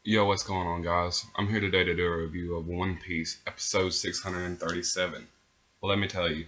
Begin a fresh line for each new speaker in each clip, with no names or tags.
Yo, what's going on, guys? I'm here today to do a review of One Piece, episode 637. Well, let me tell you,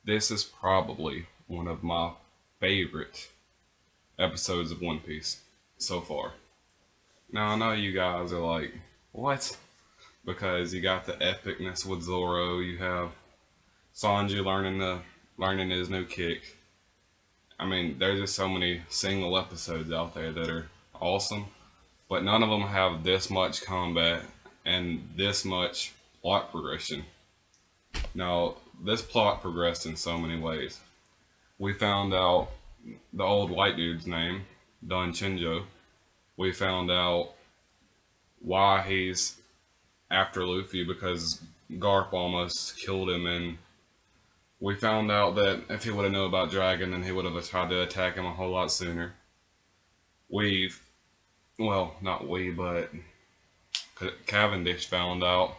this is probably one of my favorite episodes of One Piece so far. Now, I know you guys are like, what? Because you got the epicness with Zoro, you have Sanji learning his new kick. I mean, there's just so many single episodes out there that are awesome. But none of them have this much combat and this much plot progression. Now, this plot progressed in so many ways. We found out the old white dude's name, Don Chinjo. We found out why he's after Luffy because Garp almost killed him, and we found out that if he would have known about Dragon, then he would have tried to attack him a whole lot sooner. We've, well, not we, but Cavendish found out,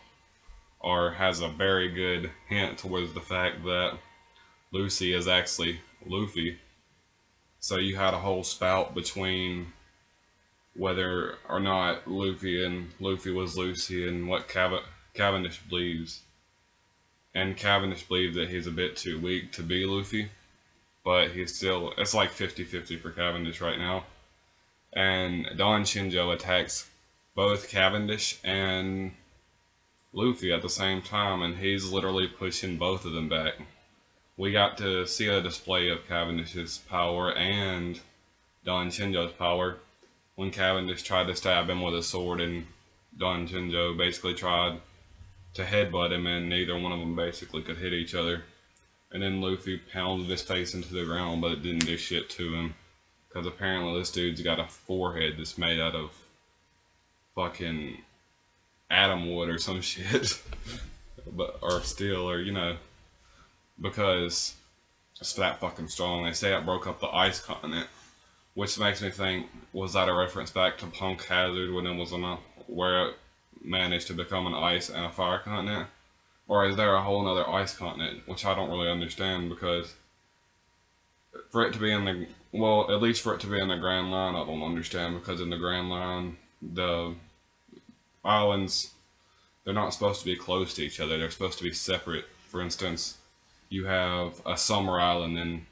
or has a very good hint towards the fact that Lucy is actually Luffy. So you had a whole spout between whether or not Luffy and Luffy was Lucy and what Cavendish believes. And Cavendish believes that he's a bit too weak to be Luffy, but he's still, it's like 50-50 for Cavendish right now. And Don Shinjo attacks both Cavendish and Luffy at the same time, and he's literally pushing both of them back. We got to see a display of Cavendish's power and Don Shinjo's power when Cavendish tried to stab him with a sword, and Don Shinjo basically tried to headbutt him, and neither one of them basically could hit each other. And then Luffy pounded his face into the ground, but it didn't do shit to him. Because apparently this dude's got a forehead that's made out of fucking atom wood or some shit. Or steel, or because it's that fucking strong. They say it broke up the ice continent. Which makes me think, was that a reference back to Punk Hazard when it was where it managed to become an ice and a fire continent? Or is there a whole other ice continent? Which I don't really understand, because for it to be in the, well, at least for it to be in the Grand Line, I don't understand, because in the Grand Line, the islands, they're not supposed to be close to each other. They're supposed to be separate. For instance, you have a summer island, and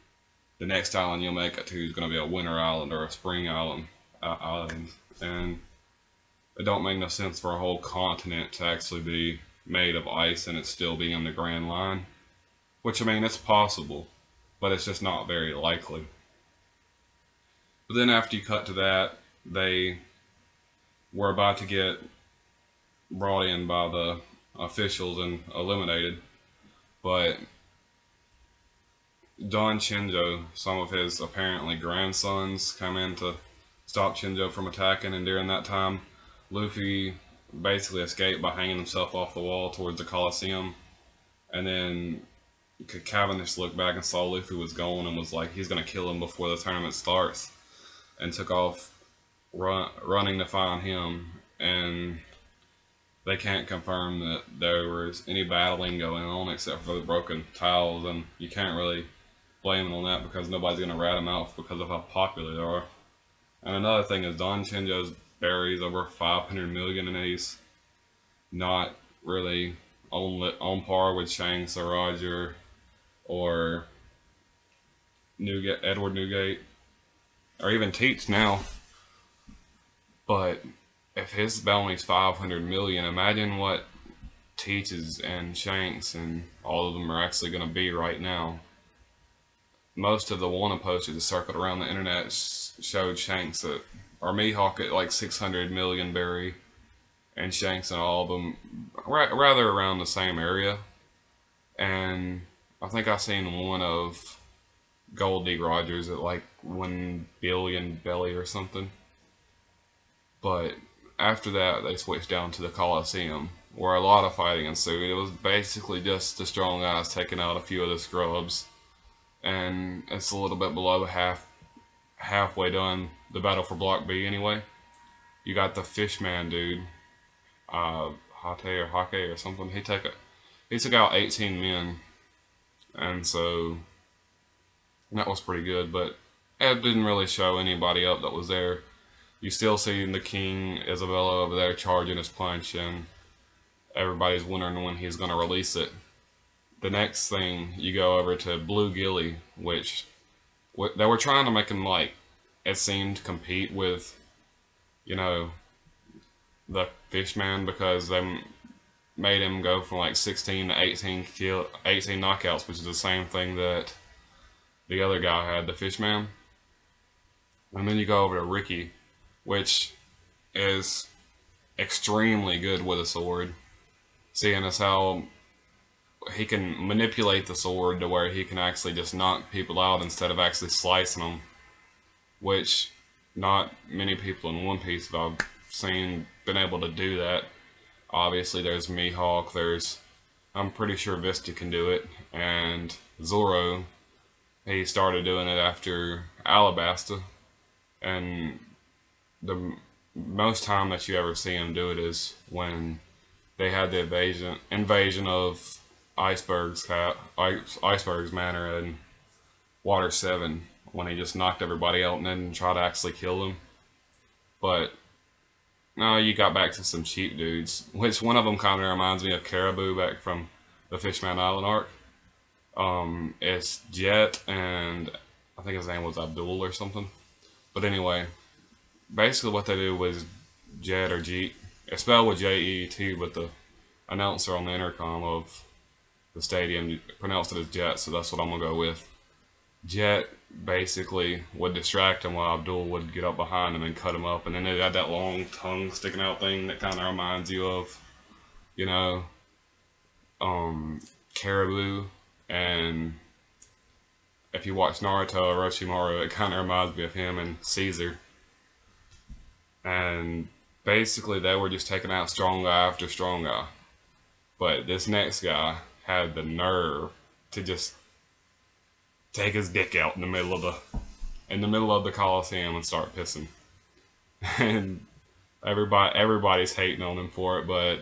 the next island you'll make it to is going to be a winter island or a spring island. And it don't make no sense for a whole continent to actually be made of ice and it still be in the Grand Line. Which, I mean, it's possible, but it's just not very likely. But then after you cut to that, they were about to get brought in by the officials and eliminated. But Don Shinjo, some of his apparently grandsons, come in to stop Shinjo from attacking, and during that time, Luffy basically escaped by hanging himself off the wall towards the Coliseum. And then Cavendish looked back and saw Luffy was gone and was like, he's going to kill him before the tournament starts, and took off running to find him. And they can't confirm that there was any battling going on except for the broken tiles, and you can't really blame it on that because nobody's going to rat them out because of how popular they are. And another thing is Don Shinjo's berries over 500 million, and he's not really on par with Shanks or Roger or Edward Newgate, or even Teach now. But if his bounty's 500 million, imagine what Teach's and Shanks and all of them are actually going to be right now. Most of the wanted posters that circled around the internet showed Shanks or Mihawk at like 600 million berry, and Shanks and all of them rather around the same area. And I think I seen one of Gold D. Rogers at like 1 billion belly or something. But after that, they switched down to the Coliseum, where a lot of fighting ensued. It was basically just the strong guys taking out a few of the scrubs, and it's a little bit below halfway done the battle for Block B anyway. You got the Fishman dude, Hake or something. He took out 18 men, and so that was pretty good. But it didn't really show anybody up that was there. You still see the King Isabella over there charging his punch, and everybody's wondering when he's going to release it. The next thing, you go over to Blue Gilly, which they were trying to make him, like, it seemed, compete with, you know, the Fishman, because they made him go from like 16 to 18 knockouts, which is the same thing that the other guy had, the Fishman. And then you go over to Ricky, which is extremely good with a sword, seeing as how he can manipulate the sword to where he can actually just knock people out instead of actually slicing them, which not many people in One Piece that I've seen been able to do that. Obviously, there's Mihawk, I'm pretty sure Vista can do it, and Zoro, he started doing it after Alabasta, and the most time that you ever see him do it is when they had the invasion of Iceberg's Manor in Water 7, when he just knocked everybody out and then tried to actually kill them. But no, you got back to some cheap dudes, which one of them kind of reminds me of Caribou back from the Fishman Island arc. It's Jet, and I think his name was Abdul or something. But anyway, basically what they do was Jet or Jeet. It's spelled with J-E-T, but the announcer on the intercom of the stadium pronounced it as Jet, so that's what I'm going to go with. Jet basically would distract him while Abdul would get up behind him and cut him up, and then they had that long tongue sticking out thing that kind of reminds you of, you know, Caribou, and if you watch Naruto, Orochimaru, it kind of reminds me of him and Caesar. And basically they were just taking out strong guy after strong guy. But this next guy had the nerve to just take his dick out in the middle of the Coliseum and start pissing. And everybody's hating on him for it, but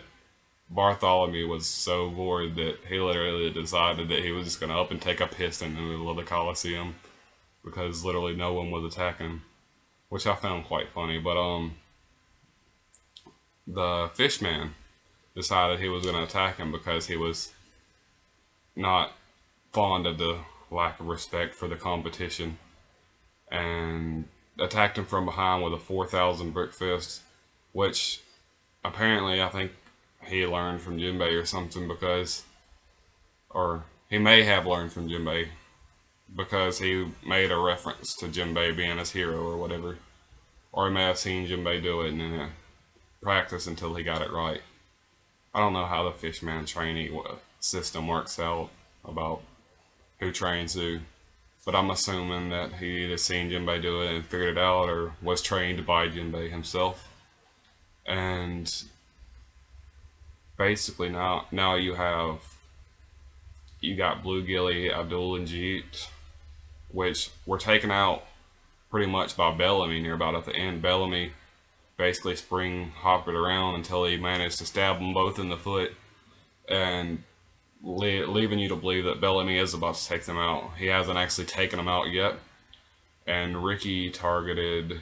Bartholomew was so bored that he literally decided that he was just gonna up and take a piss in the middle of the Coliseum, because literally no one was attacking him, which I found quite funny. But the Fishman decided he was gonna attack him because he was not fond of the lack of respect for the competition, and attacked him from behind with a 4,000 brick fist, which apparently I think he learned from Jinbei or something, because, or he may have learned from Jinbei, because he made a reference to Jinbei being his hero or whatever, or he may have seen Jinbei do it and then practice until he got it right. I don't know how the Fishman training system works out about who trains who, but I'm assuming that he either seen Jinbei do it and figured it out, or was trained by Jinbei himself. And basically now you got Blue Gilly, Abdul, and Jeet, which were taken out pretty much by Bellamy near about at the end. Bellamy basically spring hopped it around until he managed to stab them both in the foot, and leaving you to believe that Bellamy is about to take them out. He hasn't actually taken them out yet, and Ricky targeted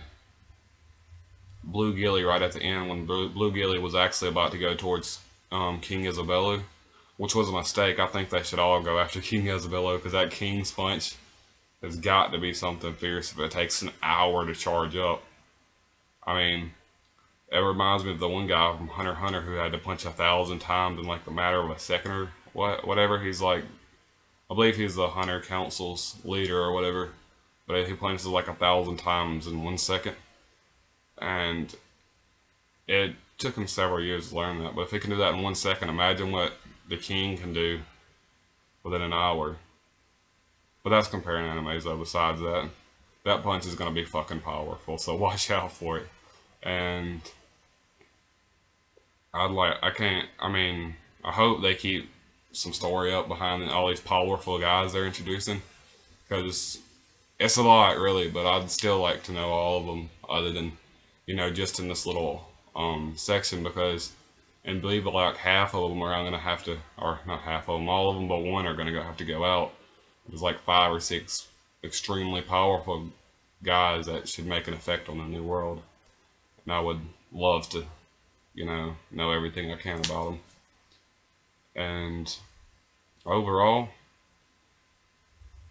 Blue Gilly right at the end when Blue Gilly was actually about to go towards King Isabella, which was a mistake. I think they should all go after King Isabella, because that King's punch has got to be something fierce if it takes an hour to charge up. I mean, it reminds me of the one guy from Hunter x Hunter who had to punch 1,000 times in like the matter of a second or whatever. He's like, I believe he's the Hunter Council's leader or whatever, but he punches like 1,000 times in 1 second. And it took him several years to learn that, but if he can do that in 1 second, imagine what the King can do within an hour. But that's comparing animes though. Besides that, that punch is going to be fucking powerful, so watch out for it. And I hope they keep some story up behind all these powerful guys they're introducing, because it's a lot really, but I'd still like to know all of them, other than, you know, just in this little section, because and believe it, like half of them are going to have to, or not half of them, all of them but one are going to have to go out. There's like 5 or 6 extremely powerful guys that should make an effect on the new world. and I would love to, know everything I can about them. And overall,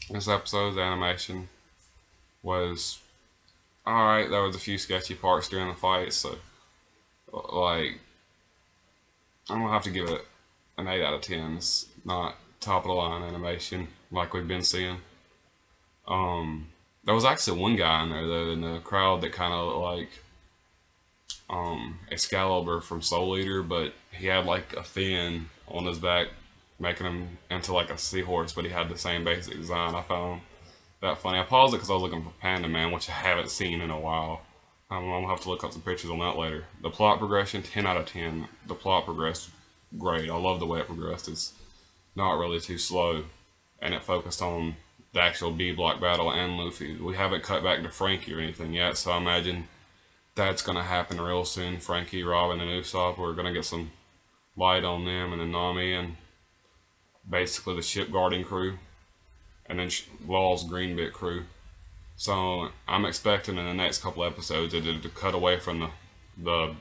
this episode's animation was alright. There was a few sketchy parts during the fight, so like I'm gonna have to give it an 8 out of 10. It's not top of the line animation like we've been seeing. There was actually one guy in there though in the crowd that kind of like Excalibur from Soul Eater, but he had like a fin on his back, making him into like a seahorse, but he had the same basic design. I found that funny. I paused it because I was looking for Panda Man, which I haven't seen in a while. I'm gonna have to look up some pictures on that later. The plot progression, 10 out of 10. The plot progressed great. I love the way it progressed. It's not really too slow, and it focused on the actual B block battle and Luffy. We haven't cut back to Frankie or anything yet, so I imagine that's gonna happen real soon. Frankie, Robin, and Usopp, we're gonna get some light on them, and then Nami and basically the ship guarding crew, and then Law's Green Bit crew. So I'm expecting in the next couple episodes to cut away from the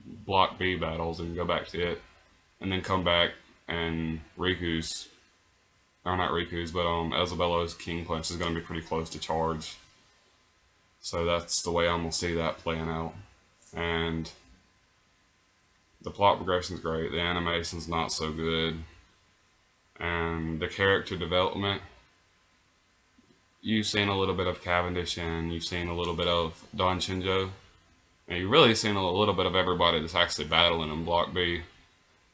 Block B battles and go back to it, and then come back and Riku's, or not Riku's, but Isabella's King Punch is going to be pretty close to charge. So that's the way I'm going to see that playing out. And the plot progression's great, the animation's not so good, and the character development, you've seen a little bit of Cavendish and you've seen a little bit of Don Shinjo, and you've really seen a little bit of everybody that's actually battling in Block B.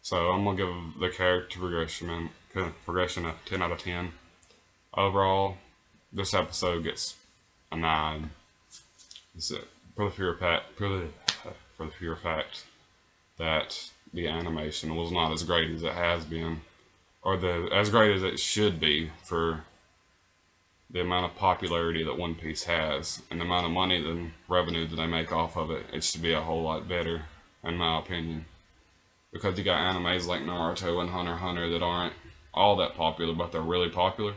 So I'm going to give the character progression a 10 out of 10. Overall, this episode gets a 9. It's for the pure fact that the animation was not as great as it has been, or as great as it should be for the amount of popularity that One Piece has and the amount of money and revenue that they make off of it. It should be a whole lot better, in my opinion. Because you got animes like Naruto and Hunter x Hunter that aren't all that popular, but they're really popular.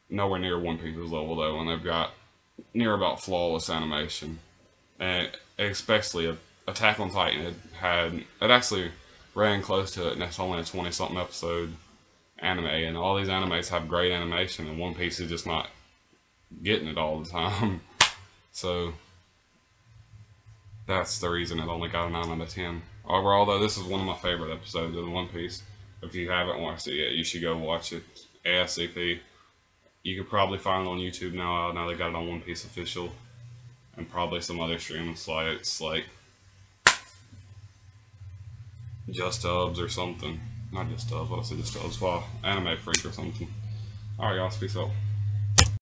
Nowhere near One Piece's level though, and they've got near about flawless animation. And especially Attack on Titan it actually ran close to it, and that's only a 20-something episode anime, and all these animes have great animation, and One Piece is just not getting it all the time. So that's the reason it only got a 9 out of 10. Overall though, this is one of my favorite episodes of One Piece. If you haven't watched it yet, you should go watch it ASAP. You could probably find it on YouTube now. Now they got it on One Piece Official, and probably some other streaming sites like Just Dubs or something. Not Just Dubs, what I say Just Dubs, well, Anime Freak or something. Alright, y'all, peace out.